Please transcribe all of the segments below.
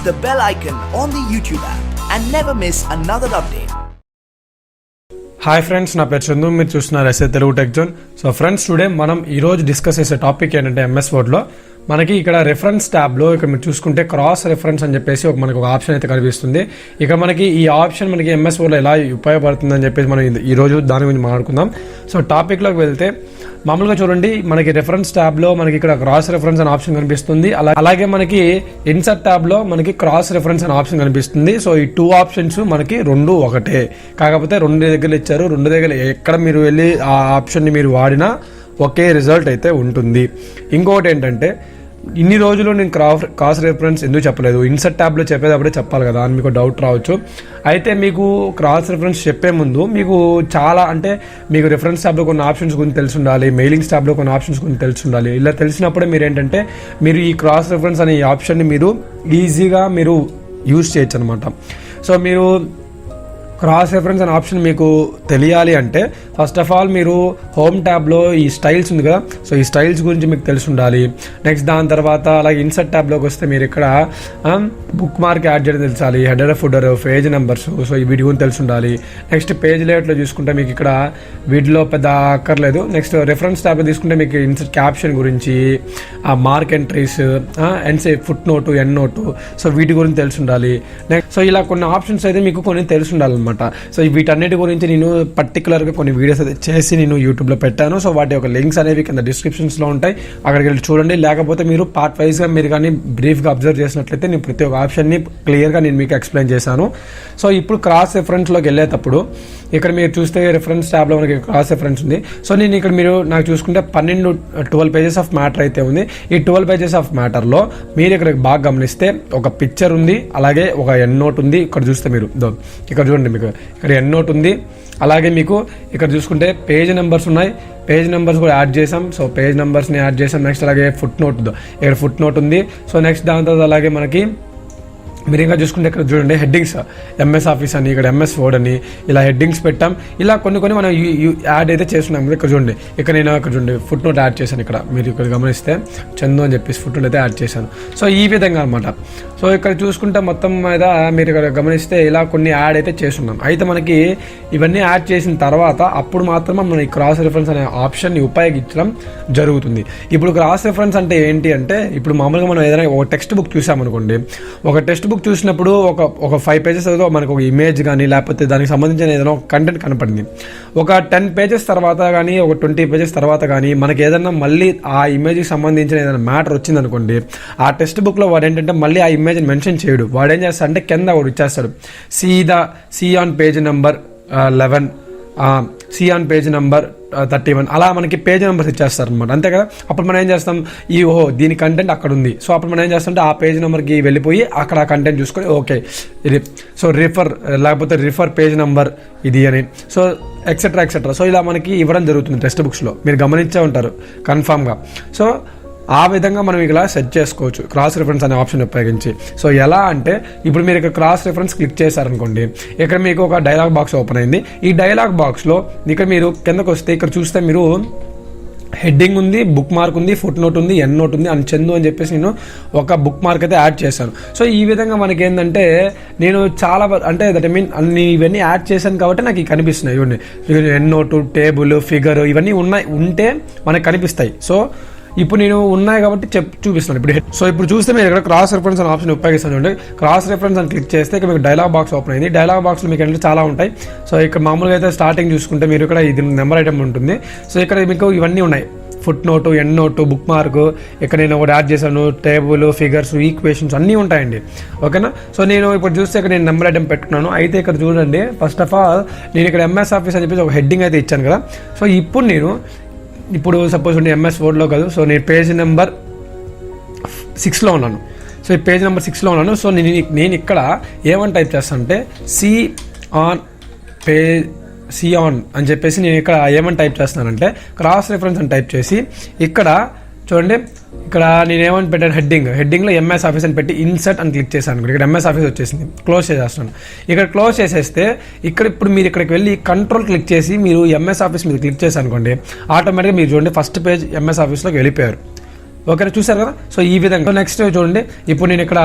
the bell icon on the YouTube app and never miss another update. Hi friends, నా పేరు చందు. మీరు చూస్తున్నారు SA Telugu tech zone. So friends, today మనం ఈరోజు discuss చేసే టాపిక్ ఏంటంటే ఎంఎస్ వర్డ్లో మనకి ఇక్కడ రెఫరెన్స్ ట్యాబ్లో ఇక్కడ మీరు చూసుకుంటే క్రాస్ రెఫరెన్స్ అని చెప్పేసి మనకు ఒక ఆప్షన్ అయితే కనిపిస్తుంది. ఇక మనకి ఈ ఆప్షన్ మనకి ఎంఎస్ వర్డ్లో ఎలా ఉపయోగపడుతుంది అని చెప్పేసి మనం ఈరోజు దాని గురించి మాట్లాడుకుందాం. సో టాపిక్లోకి వెళ్తే మామూలుగా చూడండి, మనకి రెఫరెన్స్ ట్యాబ్లో మనకి ఇక్కడ క్రాస్ రెఫరెన్స్ అనే ఆప్షన్ కనిపిస్తుంది. అలాగే మనకి ఇన్సర్ట్ ట్యాబ్లో మనకి క్రాస్ రెఫరెన్స్ అనే ఆప్షన్ కనిపిస్తుంది. సో ఈ టూ ఆప్షన్స్ మనకి రెండు ఒకటే, కాకపోతే రెండు దగ్గర ఇచ్చారు. రెండు దగ్గర ఎక్కడ మీరు వెళ్ళి ఆ ఆప్షన్ని మీరు వాడినా ఒకే రిజల్ట్ అయితే ఉంటుంది. ఇంకొకటి ఏంటంటే, ఇన్ని రోజులు నేను క్రాస్ రెఫరెన్స్ ఎందుకు చెప్పలేదు, ఇన్సర్ట్ ట్యాబ్లో చెప్పేటప్పుడే చెప్పాలి కదా అని మీకు డౌట్ రావచ్చు. అయితే మీకు క్రాస్ రెఫరెన్స్ చెప్పే ముందు మీకు చాలా మీకు రెఫరెన్స్ ట్యాబ్లో కొన్ని ఆప్షన్స్ గురించి తెలిసి ఉండాలి, మెయిలింగ్స్ ట్యాబ్లో కొన్ని ఆప్షన్స్ గురించి తెలిసి ఉండాలి. ఇలా తెలిసినప్పుడే మీరు ఏంటంటే మీరు ఈ క్రాస్ రెఫరెన్స్ అనే ఈ ఆప్షన్ని మీరు ఈజీగా మీరు యూజ్ చేయొచ్చు అనమాట. సో మీరు క్రాస్ రెఫరెన్స్ అనే ఆప్షన్ మీకు తెలియాలి అంటే ఫస్ట్ ఆఫ్ ఆల్ మీరు హోమ్ ట్యాబ్లో ఈ స్టైల్స్ ఉంది కదా, సో ఈ స్టైల్స్ గురించి మీకు తెలిసి ఉండాలి. నెక్స్ట్ దాని తర్వాత అలాగే ఇన్సర్ట్ ట్యాబ్లోకి వస్తే మీరు ఇక్కడ బుక్ మార్క్ యాడ్ చేయడం తెలిసాలి, header footer, page numbers, so ఈ వీటి గురించి తెలిసి ఉండాలి. నెక్స్ట్ పేజ్ లేఅవుట్లో చూసుకుంటే మీకు ఇక్కడ వీటిలో పెద్ద అక్కర్లేదు. నెక్స్ట్ రెఫరెన్స్ ట్యాబ్లో తీసుకుంటే మీకు ఇన్సర్ట్ క్యాప్షన్ గురించి, mark entries, foot note, end note, so వీటి గురించి తెలిసి ఉండాలి. నెక్స్ట్ సో ఇలా కొన్ని ఆప్షన్స్ అయితే మీకు కొన్ని తెలిసి ఉండాలి. సో వీటన్నిటి గురించి నేను పర్టికులర్గా కొన్ని వీడియోస్ అయితే చేసి నేను యూట్యూబ్లో పెట్టాను. సో వాటి యొక్క లింక్స్ అనేవి కింద డిస్క్రిప్షన్స్లో ఉంటాయి, అక్కడికి వెళ్ళి చూడండి. లేకపోతే మీరు పార్ట్ వైజ్గా మీరు కానీ బ్రీఫ్గా అబ్జర్వ్ చేసినట్లయితే నేను ప్రతి ఒక్క ఆప్షన్ని క్లియర్గా నేను మీకు ఎక్స్ప్లెయిన్ చేశాను. సో ఇప్పుడు క్రాస్ రెఫరెన్స్లోకి వెళ్ళేటప్పుడు ఇక్కడ మీరు చూస్తే రెఫరెన్స్ ట్యాబ్లో మనకి క్రాస్ రెఫరెన్స్ ఉంది. సో నేను ఇక్కడ మీరు నాకు చూసుకుంటే 12 పేజెస్ ఆఫ్ మ్యాటర్ అయితే ఉంది. ఈ 12 పేజెస్ ఆఫ్ మ్యాటర్లో మీరు ఇక్కడ బాగా గమనిస్తే ఒక పిక్చర్ ఉంది, అలాగే ఒక ఎండ్ నోట్ ఉంది. ఇక్కడ చూస్తే మీరు ఇక్కడ చూడండి, మీకు ఇక్కడ ఎండ్ నోట్ ఉంది. అలాగే మీకు ఇక్కడ చూసుకుంటే పేజ్ నెంబర్స్ ఉన్నాయి, పేజ్ నెంబర్స్ కూడా యాడ్ చేసాం. సో పేజ్ నెంబర్స్ని యాడ్ చేసాం. నెక్స్ట్ అలాగే ఫుట్ నోట్, ఇక్కడ ఫుట్ నోట్ ఉంది. సో నెక్స్ట్ దాని తర్వాత అలాగే మనకి మీరు ఇంకా చూసుకుంటే ఇక్కడ చూడండి హెడ్డింగ్స్, ఎంఎస్ ఆఫీస్ అని, ఇక్కడ ఎంఎస్ వర్డ్ అని, ఇలా హెడ్డింగ్స్ పెట్టాం. ఇలా కొన్ని మనం యాడ్ అయితే చేస్తున్నాం. ఇక్కడ చూడండి, ఇక్కడ చూడండి ఫుట్ నోట్ యాడ్ చేశాను. ఇక్కడ మీరు ఇక్కడ గమనిస్తే చందు అని చెప్పేసి ఫుట్ నోట్ అయితే యాడ్ చేశాను. సో ఈ విధంగా అనమాట. సో ఇక్కడ చూసుకుంటే మొత్తం మీద మీరు ఇక్కడ గమనిస్తే ఇలా కొన్ని యాడ్ అయితే చేస్తున్నాం. అయితే మనకి ఇవన్నీ యాడ్ చేసిన తర్వాత అప్పుడు మాత్రమే మనం ఈ క్రాస్ రెఫరెన్స్ అనే ఆప్షన్ని ఉపయోగించడం జరుగుతుంది. ఇప్పుడు క్రాస్ రెఫరెన్స్ అంటే ఏంటి అంటే, ఇప్పుడు మామూలుగా మనం ఏదైనా ఒక టెక్స్ట్ బుక్ చూసామనుకోండి, ఒక టెక్స్ట్ బుక్ చూసినప్పుడు ఒక 5 పేజెస్ మనకు ఒక ఇమేజ్ కానీ లేకపోతే దానికి సంబంధించిన ఏదైనా కంటెంట్ కనపడింది. ఒక 10 పేజెస్ తర్వాత కానీ ఒక 20 పేజెస్ తర్వాత కానీ మనకి ఏదైనా మళ్ళీ ఆ ఇమేజ్కి సంబంధించిన ఏదైనా మ్యాటర్ వచ్చిందనుకోండి, ఆ టెక్స్ట్ బుక్లో వాడు ఏంటంటే మళ్ళీ ఆ ఇమేజ్ని మెన్షన్ చేయడు. వాడు ఏం చేస్తాడు అంటే కింద వాడు ఇచ్చేస్తాడు, see on page number 11, see on page number 31, అలా మనకి పేజ్ నెంబర్స్ ఇచ్చేస్తారు అనమాట. అంతే కదా. అప్పుడు మనం ఏం చేస్తాం, దీని కంటెంట్ అక్కడ ఉంది. సో అప్పుడు మనం ఏం చేస్తామంటే ఆ పేజ్ నెంబర్కి వెళ్ళిపోయి అక్కడ ఆ కంటెంట్ చూసుకొని ఓకే ఇది, సో లేకపోతే రిఫర్ పేజ్ నెంబర్ ఇది అని, సో ఎక్సెట్రా. సో ఇలా మనకి ఇవ్వడం జరుగుతుంది టెక్స్ట్ బుక్స్లో, మీరు గమనించే ఉంటారు కన్ఫామ్గా. సో ఆ విధంగా మనం ఇలా సెట్ చేసుకోవచ్చు క్రాస్ రిఫరెన్స్ అనే ఆప్షన్ ఉపయోగించి. సో ఎలా అంటే, ఇప్పుడు మీరు ఇక్కడ క్రాస్ రిఫరెన్స్ క్లిక్ చేశారనుకోండి, ఇక్కడ మీకు ఒక డైలాగ్ బాక్స్ ఓపెన్ అయింది. ఈ డైలాగ్ బాక్స్లో ఇక్కడ మీరు కిందకు వస్తే ఇక్కడ చూస్తే మీరు హెడ్డింగ్ ఉంది, బుక్ మార్క్ ఉంది, ఫుట్ నోట్ ఉంది, ఎండ్ నోట్ ఉంది అని చందు అని చెప్పేసి నేను ఒక బుక్ మార్క్ అయితే యాడ్ చేశాను. సో ఈ విధంగా మనకి ఏంటంటే నేను చాలా అన్ని ఇవన్నీ యాడ్ చేశాను కాబట్టి నాకు కనిపిస్తున్నాయి. ఇవన్నీ ఎండ్ నోటు, టేబుల్, ఫిగర్ ఇవన్నీ ఉంటే మనకు కనిపిస్తాయి. సో ఇప్పుడు నేను ఉన్నాయి కాబట్టి చూపిస్తున్నాను. ఇప్పుడు చూస్తే మీరు ఇక్కడ క్రాస్ రెఫరెన్స్ అనే ఆప్షన్ ఉపయోగిస్తాను. చూడండి, క్రాస్ రెఫరెన్స్ అని క్లిక్ చేస్తే ఇక్కడ మీకు డైలాగ్ బాక్స్ ఓపెన్ అయింది. డైలాగ్ బాక్స్లో మీకు ఏంటంటే చాలా ఉంటాయి. సో ఇక్కడ మామూలుగా అయితే స్టార్టింగ్ చూసుకుంటే మీరు ఇక్కడ ఇది నెంబర్ ఐటమ్ ఉంటుంది. సో ఇక్కడ మీకు ఇవన్నీ ఉన్నాయి, foot note, end note, book mark, ఇక్కడ నేను ఒకటి యాడ్ చేశాను, టేబుల్, ఫిగర్స్, ఈక్వేషన్స్ అన్నీ ఉంటాయండి. ఓకేనా. సో నేను ఇప్పుడు చూస్తే ఇక్కడ నేను నెంబర్ ఐటమ్ పెట్టుకున్నాను. అయితే ఇక్కడ చూడండి, ఫస్ట్ ఆఫ్ ఆల్ నేను ఇక్కడ ఎంఎస్ ఆఫీస్ అని చెప్పేసి ఒక హెడ్డింగ్ అయితే ఇచ్చాను కదా. సో ఇప్పుడు సపోజ్ నేను ఎంఎస్ వర్డ్లో కాదు, సో నేను పేజ్ నెంబర్ 6లో ఉన్నాను. సో ఈ పేజ్ నెంబర్ 6లో ఉన్నాను. సో నేను ఇక్కడ ఏమని టైప్ చేస్తాను అంటే సి ఆన్ అని చెప్పేసి నేను ఇక్కడ ఏమని టైప్ చేస్తున్నానంటే క్రాస్ రెఫరెన్స్ అని టైప్ చేసి ఇక్కడ చూడండి, ఇక్కడ నేను ఏమని పెట్టాను, హెడ్డింగ్లో ఎంఎస్ ఆఫీస్ అని పెట్టి ఇన్సర్ట్ అని క్లిక్ చేశాను. ఇక్కడ ఎంఎస్ ఆఫీస్ వచ్చేసింది, క్లోజ్ చేసేస్తున్నాను. ఇక్కడ క్లోజ్ చేసేస్తే ఇప్పుడు మీరు ఇక్కడికి వెళ్ళి కంట్రోల్ క్లిక్ చేసి మీరు ఎంఎస్ ఆఫీస్ మీద క్లిక్ చేశాను అనుకోండి, ఆటోమేటిక్గా మీరు చూడండి ఫస్ట్ పేజ్ ఎంఎస్ ఆఫీస్లోకి వెళ్ళిపోయారు. ఓకే, చూసారు కదా. సో ఈ విధంగా నెక్స్ట్ చూడండి, ఇప్పుడు నేను ఇక్కడ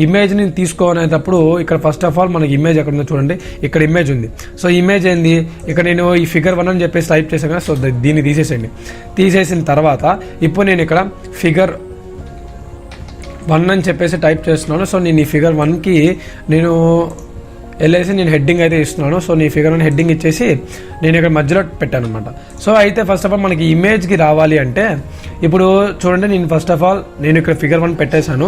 ఇమేజ్ని తీసుకోనేటప్పుడు ఇక్కడ ఫస్ట్ ఆఫ్ ఆల్ మనకి ఇమేజ్ ఎక్కడ ఉందో చూడండి, ఇక్కడ ఇమేజ్ ఉంది. సో ఇమేజ్ ఏంది, ఇక్కడ నేను ఈ ఫిగర్ 1 అని చెప్పేసి టైప్ చేశాను కదా. సో దీన్ని తీసేసేయండి. తీసేసిన తర్వాత ఇప్పుడు నేను ఇక్కడ ఫిగర్ 1 అని చెప్పేసి టైప్ చేస్తున్నాను. సో నేను ఈ ఫిగర్ 1కి నేను వెళ్ళేసి నేను హెడ్డింగ్ అయితే ఇస్తున్నాను. సో నీ ఫిగర్ 1 హెడ్డింగ్ ఇచ్చేసి నేను ఇక్కడ మధ్యలో పెట్టాను అనమాట. సో అయితే ఫస్ట్ ఆఫ్ ఆల్ మనకి ఇమేజ్కి రావాలి అంటే ఇప్పుడు చూడండి, నేను ఫస్ట్ ఆఫ్ ఆల్ నేను ఇక్కడ ఫిగర్ 1 పెట్టేశాను.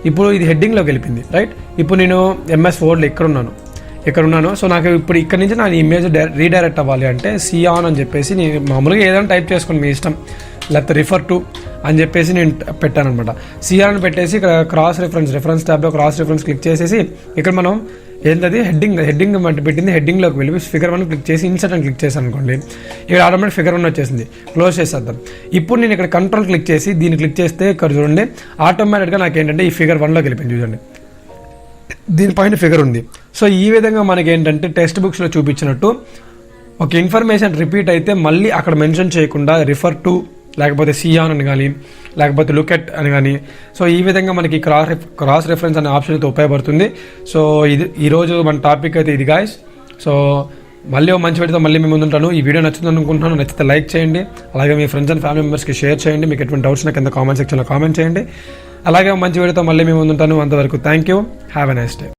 ఇప్పుడు ఇది హెడ్డింగ్లోకి వెళ్ళిపోయింది, రైట్. ఇప్పుడు నేను MS వర్డ్లో ఇక్కడ ఉన్నాను. సో నాకు ఇప్పుడు ఇక్కడ నుంచి నా ఇమేజ్ రీడైరెక్ట్ అవ్వాలి అంటే సిఆన్ అని చెప్పేసి నేను మామూలుగా ఏదైనా టైప్ చేసుకోండి మీ ఇష్టం, లేకపోతే రిఫర్ టు అని చెప్పేసి నేను పెట్టాను అనమాట. సిఆర్ అని పెట్టేసి ఇక్కడ క్రాస్ రిఫరెన్స్ ట్యాబ్లో క్రాస్ రిఫరెన్స్ క్లిక్ చేసేసి ఇక్కడ మనం ఏంటది హెడ్డింగ్ పెట్టింది, హెడ్డింగ్లోకి వెళ్ళి ఫిగర్ 1 క్లిక్ చేసి ఇన్సర్ట్ అని క్లిక్ చేశాను అనుకోండి, ఇక్కడ ఆటోమేటిక్ ఫిగర్ 1 వచ్చేసింది. క్లోజ్ చేసేద్దాం. ఇప్పుడు నేను ఇక్కడ కంట్రోల్ క్లిక్ చేసి దీన్ని క్లిక్ చేస్తే ఇక్కడ చూడండి ఆటోమేటిక్గా నాకు ఏంటంటే ఈ ఫిగర్ 1లోకి వెళ్ళిపోయింది. చూడండి దీనిపైన ఫిగర్ ఉంది. సో ఈ విధంగా మనకి ఏంటంటే టెక్స్ట్ బుక్స్లో చూపించినట్టు ఒక ఇన్ఫర్మేషన్ రిపీట్ అయితే మళ్ళీ అక్కడ మెన్షన్ చేయకుండా రిఫర్ టు లేకపోతే సిఆన్ అని కానీ లేకపోతే లుక్ ఎట్ అని కానీ, సో ఈ విధంగా మనకి క్రాస్ రెఫరెన్స్ అనే ఆప్షన్ అయితే ఉపయోగపడుతుంది. సో ఇది ఈరోజు మన టాపిక్ అయితే ఇది గాయస్. సో మళ్ళీ మంచి వీడియోతో మళ్ళీ మేము ముందుంటాను. ఈ వీడియో నచ్చింది అనుకుంటున్నాను. నచ్చితే లైక్ చేయండి, అలాగే మీ ఫ్రెండ్స్ అండ్ ఫ్యామిలీ మెంబర్స్కి షేర్ చేయండి. మీకు ఎటువంటి డౌట్స్ కింద కామెంట్ సెక్షన్లో కామెంట్ చేయండి. అలాగే మంచి వీడియోతో మళ్ళీ మేము ముందుంటాను. అంతవరకు thank you, have a nice day.